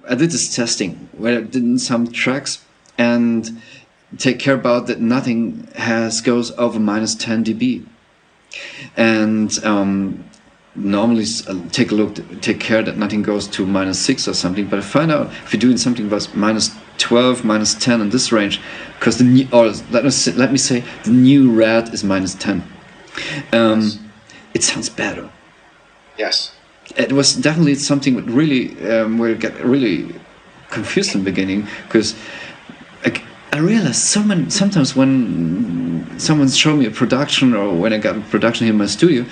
I did this testing where I did in some tracks and take care about that nothing goes over minus 10 dB. And normally take care that nothing goes to minus 6 or something. But I find out if you're doing something about minus 12, minus 10 in this range, because let me say the new red is minus 10. It sounds better. Yes. It was definitely something that really where I got really confused in the beginning, because I realized sometimes when someone's showing me a production, or when I got a production here in my studio,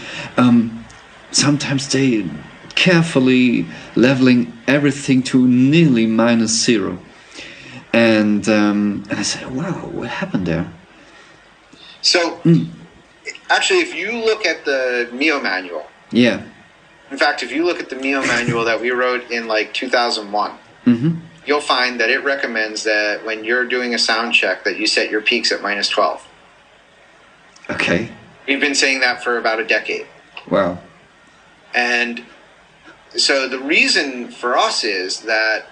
sometimes they carefully leveling everything to nearly minus 0. And I said, wow, what happened there? So, actually, if you look at the Mio manual, yeah. In fact, if you look at the Mio manual that we wrote in like 2001, you'll find that it recommends that when you're doing a sound check that you set your peaks at minus 12. Okay. We've been saying that for about a decade. Wow. And so the reason for us is that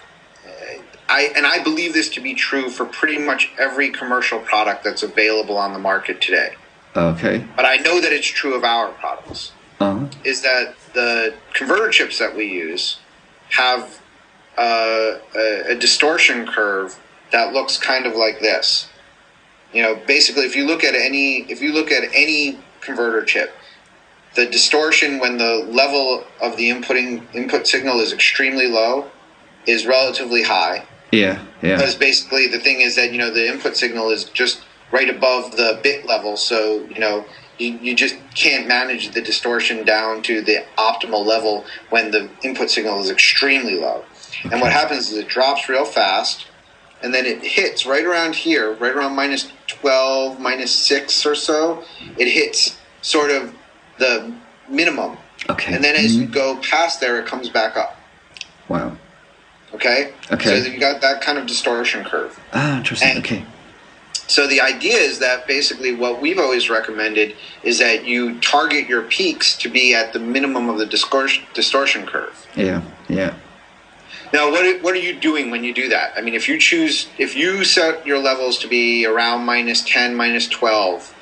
I believe this to be true for pretty much every commercial product that's available on the market today. Okay. But I know that it's true of our products. Is that the converter chips that we use have a distortion curve that looks kind of like this. You know, basically, if you look at any converter chip, the distortion when the level of the input signal is extremely low is relatively high. Yeah. Because basically the thing is that, you know, the input signal is just right above the bit level, so, you know, you just can't manage the distortion down to the optimal level when the input signal is extremely low. Okay. And what happens is it drops real fast, and then it hits right around here, right around minus 12, minus 6 or so. It hits sort of the minimum. Okay. And then as you go past there, it comes back up. Wow. Okay? So you got that kind of distortion curve. Ah, interesting. And okay. So the idea is that basically what we've always recommended is that you target your peaks to be at the minimum of the distortion curve. Yeah. Now, what are you doing when you do that? I mean, if you set your levels to be around minus 10, minus 12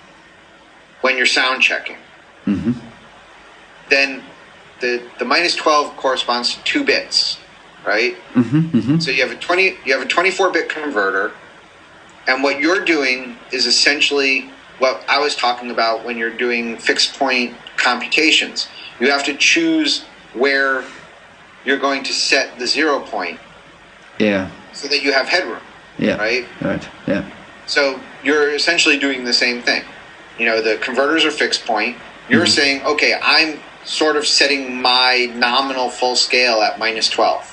when you're sound checking, then the minus 12 corresponds to 2 bits, right? So you have a 24-bit converter. And what you're doing is essentially what I was talking about when you're doing fixed point computations. You have to choose where you're going to set the 0 point. Yeah. So that you have headroom. Yeah. Right? Right. Yeah. So you're essentially doing the same thing. You know, the converters are fixed point. You're saying, okay, I'm sort of setting my nominal full scale at minus 12.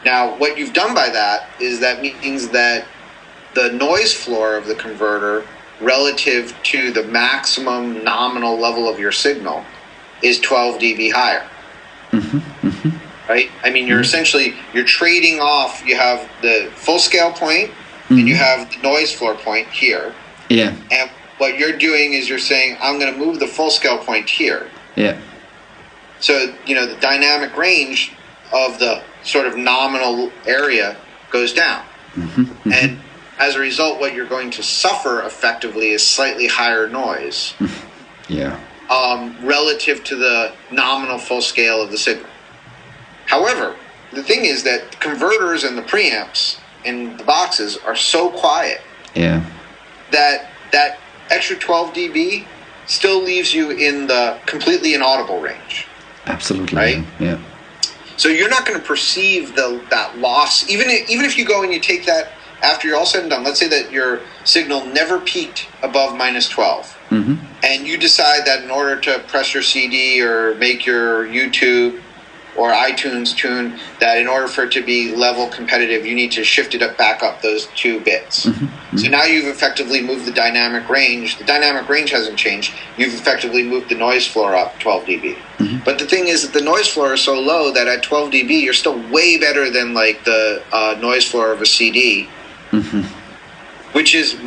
Now, what you've done by that is that means that the noise floor of the converter relative to the maximum nominal level of your signal is 12 dB higher. Right? I mean, you're trading off, you have the full scale point and you have the noise floor point here. Yeah. And what you're doing is you're saying, I'm going to move the full scale point here. Yeah. So, you know, the dynamic range of the sort of nominal area goes down. And as a result, what you're going to suffer effectively is slightly higher noise. Yeah. Relative to the nominal full scale of the signal. However, the thing is that the converters and the preamps in the boxes are so quiet that extra 12 dB still leaves you in the completely inaudible range. Absolutely. Right? Yeah. So you're not going to perceive that loss, even if you go and you take that after you're all said and done. Let's say that your signal never peaked above minus 12, and you decide that in order to press your CD or make your YouTube or iTunes tune, that in order for it to be level competitive, you need to shift it back up those 2 bits. So now you've effectively moved the dynamic range. The dynamic range hasn't changed. You've effectively moved the noise floor up 12 dB. But the thing is that the noise floor is so low that at 12 dB, you're still way better than like the noise floor of a CD, which is,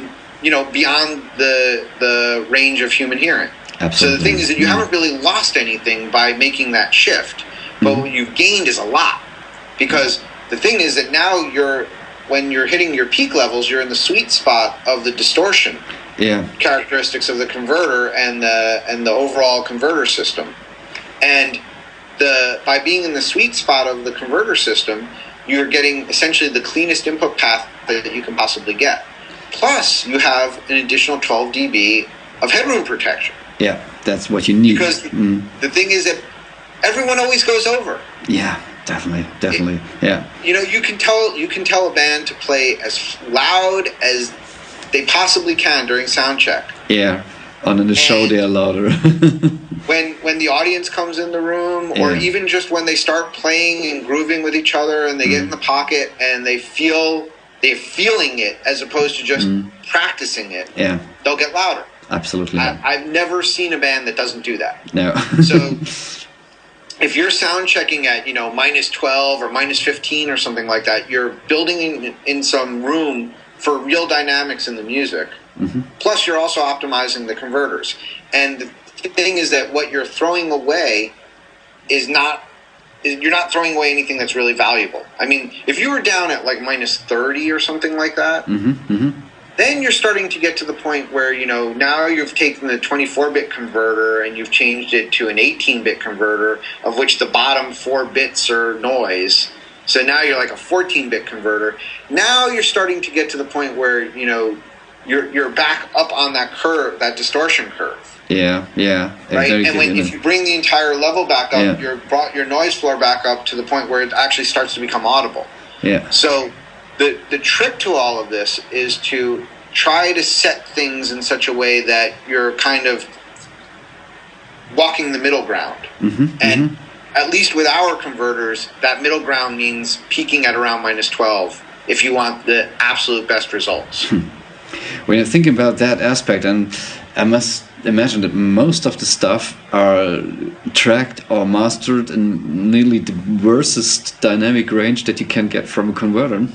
you know, beyond the range of human hearing. Absolutely. So the thing is that you haven't really lost anything by making that shift. But what you've gained is a lot. because the thing is that now when you're hitting your peak levels, you're in the sweet spot of the distortion characteristics of the converter and the overall converter system. And by being in the sweet spot of the converter system, you're getting essentially the cleanest input path that you can possibly get. Plus, you have an additional 12 dB of headroom protection. Yeah, that's what you need. Because the thing is that everyone always goes over. Yeah, definitely. Yeah. You know, you can tell a band to play as loud as they possibly can during sound check. Yeah, on the show they are louder. when the audience comes in the room, or even just when they start playing and grooving with each other, and they get in the pocket and they're feeling it as opposed to just practicing it. Yeah, they'll get louder. Absolutely. I've never seen a band that doesn't do that. No. So if you're sound checking at, minus 12 or minus 15 or something like that, you're building in some room for real dynamics in the music. Mm-hmm. Plus, you're also optimizing the converters. And the thing is that what you're throwing away you're not throwing away anything that's really valuable. I mean, if you were down at like minus 30 or something like that, then you're starting to get to the point where, now you've taken the 24-bit converter and you've changed it to an 18-bit converter, of which the bottom 4 bits are noise. So now you're like a 14-bit converter. Now you're starting to get to the point where, you're back up on that curve, that distortion curve. Yeah. Right, and if you bring the entire level back up, you've brought your noise floor back up to the point where it actually starts to become audible. Yeah. So the trick to all of this is to try to set things in such a way that you're kind of walking the middle ground. And at least with our converters, that middle ground means peaking at around minus 12 if you want the absolute best results. When you're thinking about that aspect, and I must imagine that most of the stuff are tracked or mastered in nearly the worst dynamic range that you can get from a converter.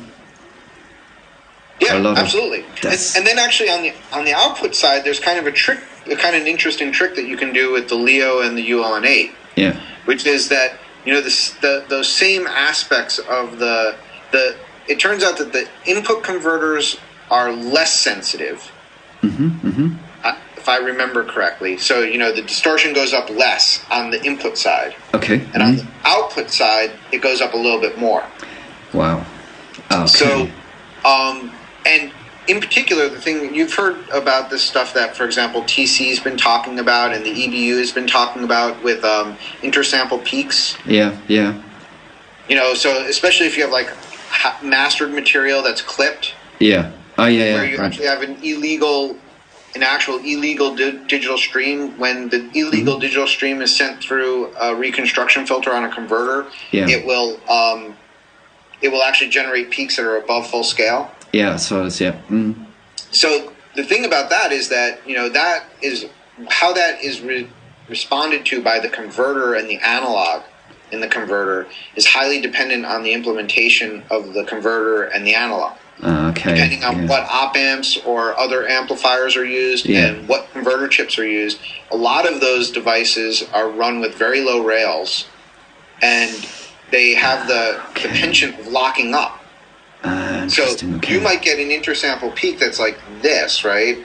Yeah, absolutely. And then actually on the output side, there's kind of an interesting trick that you can do with the Leo and the ULN8. Yeah. Which is that, those same aspects of it turns out that the input converters are less sensitive. If I remember correctly. So, the distortion goes up less on the input side. Okay. And on the output side, it goes up a little bit more. Wow. Okay. So, and in particular, the thing you've heard about this stuff that, for example, TC's been talking about and the EBU has been talking about with intersample peaks. Yeah. So especially if you have like mastered material that's clipped. Yeah. Oh, yeah. Where you actually have an actual illegal digital stream. When the illegal digital stream is sent through a reconstruction filter on a converter, it will actually generate peaks that are above full scale. Yeah, so it's So the thing about that is that that is how that is responded to by the converter, and the analog in the converter is highly dependent on the implementation of the converter and the analog. Okay. Depending on what op amps or other amplifiers are used and what converter chips are used, a lot of those devices are run with very low rails, and they have the penchant of locking up. So you might get an intersample peak that's like this, right?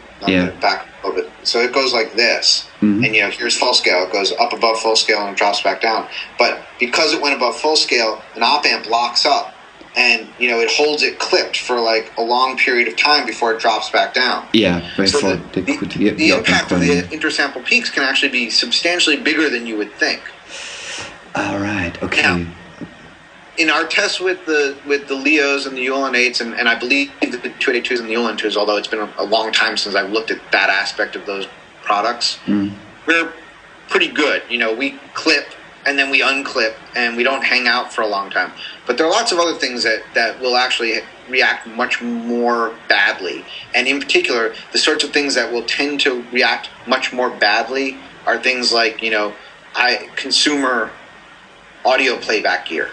Back a little bit. So it goes like this, and here's full scale. It goes up above full scale and drops back down. But because it went above full scale, an op amp locks up, and it holds it clipped for like a long period of time before it drops back down. Yeah, so the impact of the intersample peaks can actually be substantially bigger than you would think. All right. Okay. Now, in our tests with the Leos and the ULN8s, and I believe the 282s and the ULN2s, although it's been a long time since I've looked at that aspect of those products, we're pretty good. We clip and then we unclip, and we don't hang out for a long time. But there are lots of other things that will actually react much more badly. And in particular, the sorts of things that will tend to react much more badly are things like, consumer audio playback gear.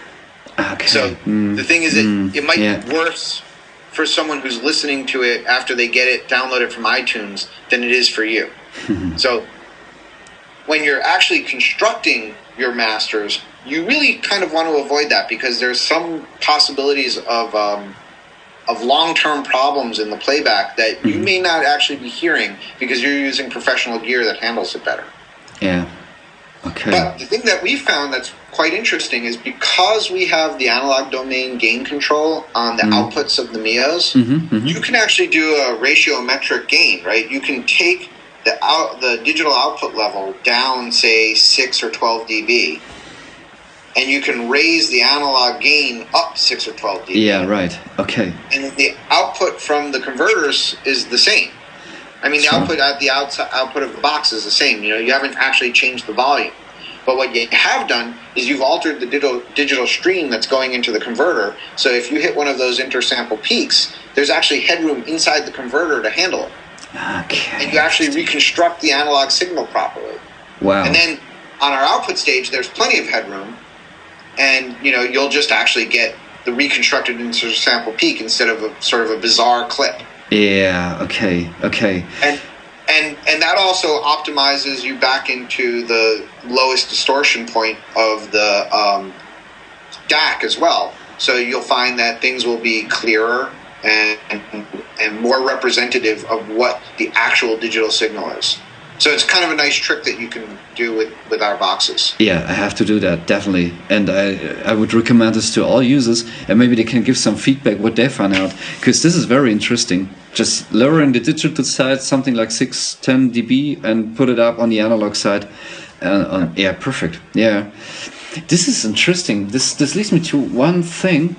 Okay. So the thing is that it might be worse for someone who's listening to it after they get it downloaded from iTunes than it is for you. So when you're actually constructing your masters, you really kind of want to avoid that because there's some possibilities of long-term problems in the playback that you may not actually be hearing because you're using professional gear that handles it better. Yeah. Okay. But the thing that we found that's quite interesting is because we have the analog domain gain control on the outputs of the Mios, you can actually do a ratiometric gain, right? You can take the digital output level down, say, 6 or 12 dB, and you can raise the analog gain up 6 or 12 dB. Yeah, right. Okay. And the output from the converters is the same. I mean, the output at the output of the box is the same. You know, you haven't actually changed the volume. But what you have done is you've altered the digital stream that's going into the converter. So if you hit one of those intersample peaks, there's actually headroom inside the converter to handle it. Okay. And you actually reconstruct the analog signal properly. Wow. And then on our output stage, there's plenty of headroom. And, you know, you'll just actually get the reconstructed intersample peak instead of a sort of a bizarre clip. Yeah, okay. And that also optimizes you back into the lowest distortion point of the DAC as well. So you'll find that things will be clearer and more representative of what the actual digital signal is. So it's kind of a nice trick that you can do with our boxes. Yeah, I have to do that, definitely. And I would recommend this to all users, and maybe they can give some feedback what they found out, because this is very interesting. Just lowering the digital side, something like 610 dB, and put it up on the analog side. Yeah, perfect. Yeah. This is interesting. This leads me to one thing.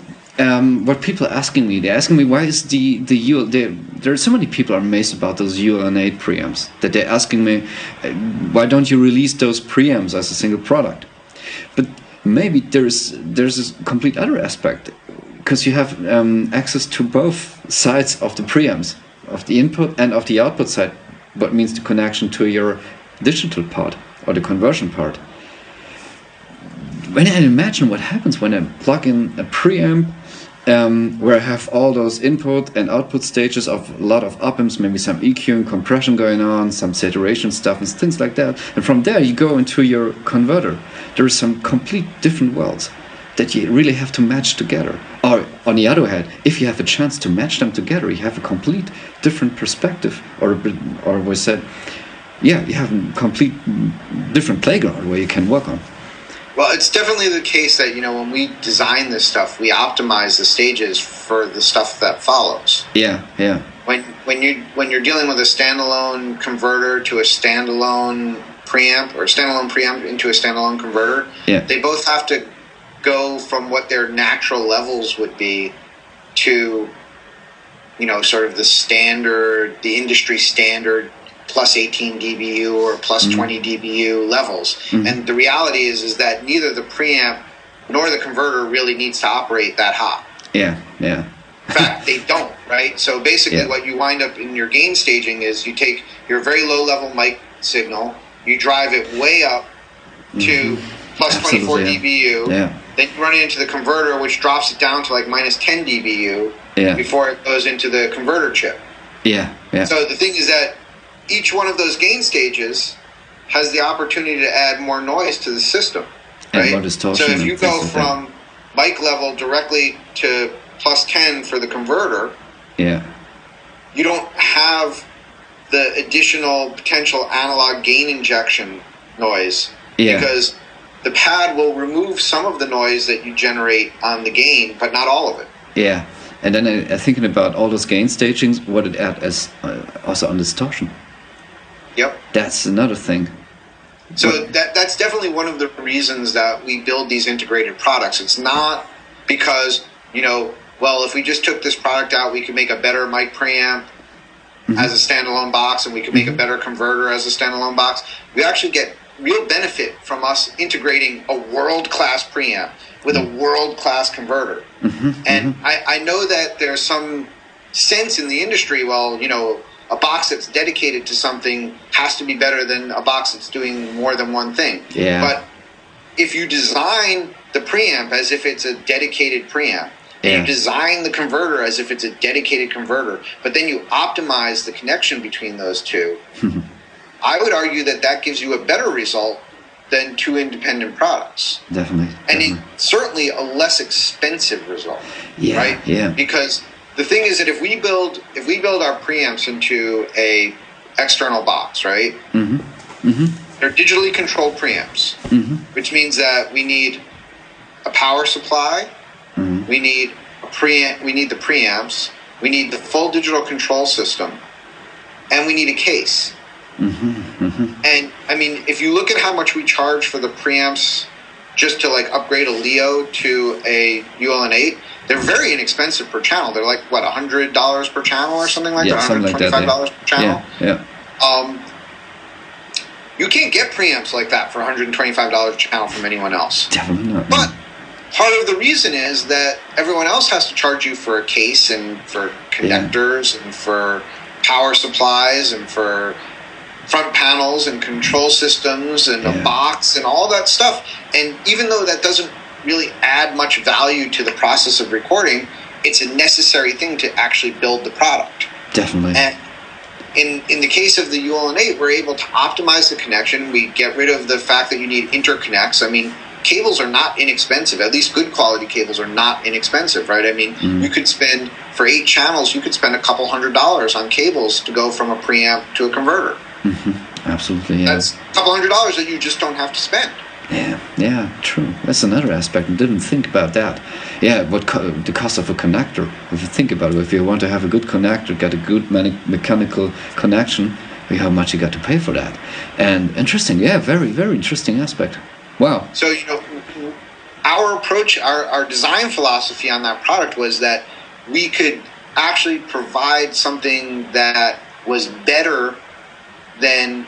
What people are asking me, they're asking me why is the UL there are so many people are amazed about those UL8 preamps that they're asking me why don't you release those preamps as a single product? But maybe there's a complete other aspect, because you have access to both sides of the preamps, of the input and of the output side, what means the connection to your digital part or the conversion part. When I imagine what happens when I plug in a preamp where I have all those input and output stages of a lot of op-amps, maybe some EQ and compression going on, some saturation stuff and things like that. And from there you go into your converter. There are some complete different worlds that you really have to match together. Or on the other hand, if you have a chance to match them together, you have a complete different perspective, or we said, yeah, you have a complete different playground where you can work on. Well, it's definitely the case that, you know, when we design this stuff, we optimize the stages for the stuff that follows. Yeah. When you're dealing with a standalone converter to a standalone preamp, or a standalone preamp into a standalone converter, they both have to go from what their natural levels would be to, you know, sort of the industry standard plus 18 dBu or plus 20 dBu levels. And the reality is that neither the preamp nor the converter really needs to operate that hot. Yeah. In fact, they don't, right? So basically what you wind up in your gain staging is you take your very low level mic signal, you drive it way up to plus 24 dBu, then you run it into the converter, which drops it down to like minus 10 dBu before it goes into the converter chip. So the thing is that each one of those gain stages has the opportunity to add more noise to the system, right? So if you go from mic level directly to plus 10 for the converter, you don't have the additional potential analog gain injection noise because the pad will remove some of the noise that you generate on the gain, but not all of it. Yeah, and then I'm thinking about all those gain stagings, what it adds as also on distortion. Yep. That's another thing. So that's definitely one of the reasons that we build these integrated products. It's not because, you know, well, if we just took this product out, we could make a better mic preamp as a standalone box, and we could make a better converter as a standalone box. We actually get real benefit from us integrating a world-class preamp with a world-class converter. And I know that there's some sense in the industry, well, you know, a box that's dedicated to something has to be better than a box that's doing more than one thing. But if you design the preamp as if it's a dedicated preamp, and you design the converter as if it's a dedicated converter, but then you optimize the connection between those two, I would argue that gives you a better result than two independent products. Definitely. And it's certainly a less expensive result. Yeah, right? Yeah. Because the thing is that if we build our preamps into a external box, right? Mm-hmm. Mm-hmm. They're digitally controlled preamps, which means that we need a power supply, we need we need the preamps, we need the full digital control system, and we need a case. And I mean, if you look at how much we charge for the preamps just to like upgrade a Leo to a ULN8, they're very inexpensive per channel. They're like what, $100 per channel or something like that, $125 per channel. Yeah. You can't get preamps like that for $125 a channel from anyone else. Definitely not. But part of the reason is that everyone else has to charge you for a case and for connectors and for power supplies and for front panels and control systems and a box and all that stuff. And even though that doesn't really add much value to the process of recording, it's a necessary thing to actually build the product. Definitely. And in the case of the ULN8, we're able to optimize the connection. We get rid of the fact that you need interconnects. I mean, cables are not inexpensive. At least good quality cables are not inexpensive, right? I mean, you could spend, for 8 channels, you could spend a couple $100 on cables to go from a preamp to a converter. Absolutely, yeah. That's a couple $100 that you just don't have to spend. Yeah, true. That's another aspect. I didn't think about that. Yeah, the cost of a connector. If you think about it, if you want to have a good connector, get a good mechanical connection, how much you got to pay for that. And interesting, very, very interesting aspect. Wow. So, our approach, our design philosophy on that product was that we could actually provide something that was better than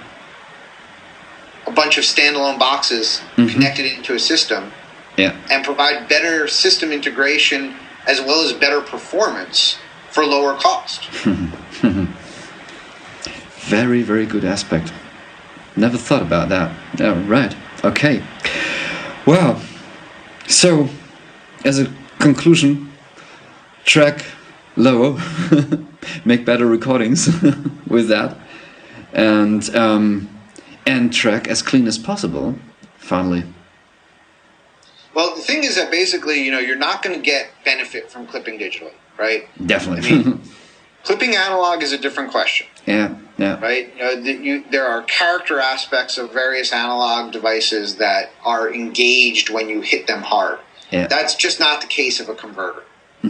a bunch of standalone boxes connected into a system, and provide better system integration as well as better performance for lower cost. Very, very good aspect. Never thought about that. Right. Okay. Well, so as a conclusion, track lower, make better recordings with that, and track as clean as possible, finally. Well, the thing is that basically, you're not going to get benefit from clipping digitally, right? Definitely. I mean, clipping analog is a different question. Yeah. Right? There are character aspects of various analog devices that are engaged when you hit them hard. Yeah. That's just not the case of a converter.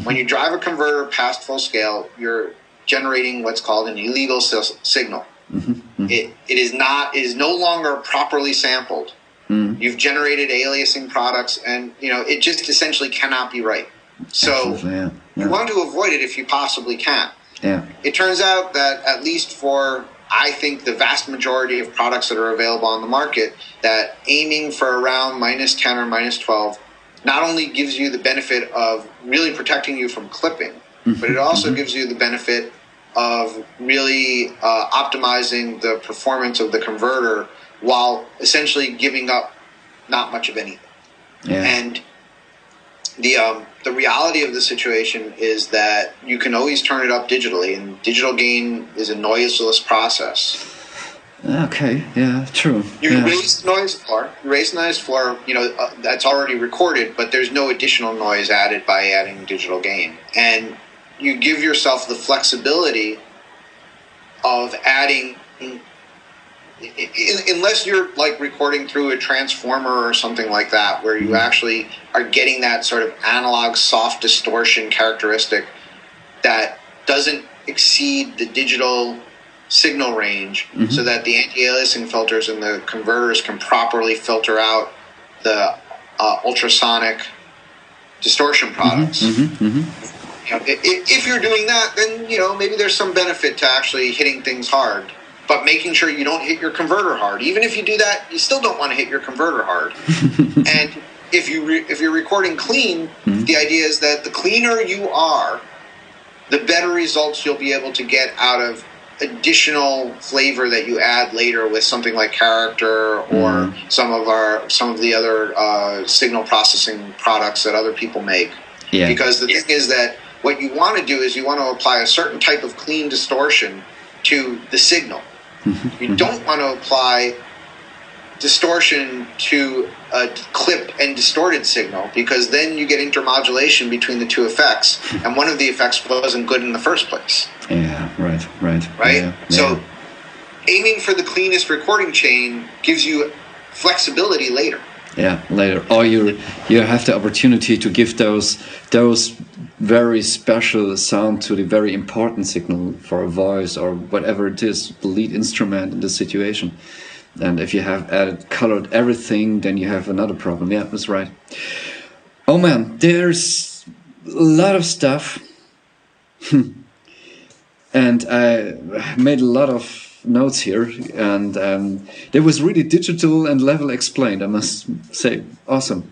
When you drive a converter past full scale, you're generating what's called an illegal signal. It is no longer properly sampled. You've generated aliasing products, and it just essentially cannot be right. So you want to avoid it if you possibly can. It turns out that at least for, I think, the vast majority of products that are available on the market, that aiming for around -10 or -12 not only gives you the benefit of really protecting you from clipping, but it also gives you the benefit of really optimizing the performance of the converter while essentially giving up not much of anything. And the reality of the situation is that you can always turn it up digitally, and digital gain is a noiseless process. Okay, yeah, true. You raise the noise floor, that's already recorded, but there's no additional noise added by adding digital gain. And you give yourself the flexibility of adding, unless you're like recording through a transformer or something like that, where you actually are getting that sort of analog soft distortion characteristic that doesn't exceed the digital signal range, so that the anti-aliasing filters and the converters can properly filter out the ultrasonic distortion products. If you're doing that, then maybe there's some benefit to actually hitting things hard, but making sure you don't hit your converter hard. Even if you do that, you still don't want to hit your converter hard. And if you're recording clean, the idea is that the cleaner you are, the better results you'll be able to get out of additional flavor that you add later with something like character or some of the other signal processing products that other people make. Because the thing is that what you want to do is you want to apply a certain type of clean distortion to the signal. You don't want to apply distortion to a clip and distorted signal, because then you get intermodulation between the two effects, and one of the effects wasn't good in the first place. Yeah, right. Right? So aiming for the cleanest recording chain gives you flexibility later. Yeah, later. Or you have the opportunity to give those very special sound to the very important signal for a voice or whatever it is, the lead instrument in the situation. And if you have colored everything, then you have another problem. Yeah, that's right. Oh man, there's a lot of stuff. And I made a lot of notes here, and it was really digital and level explained, I must say. Awesome.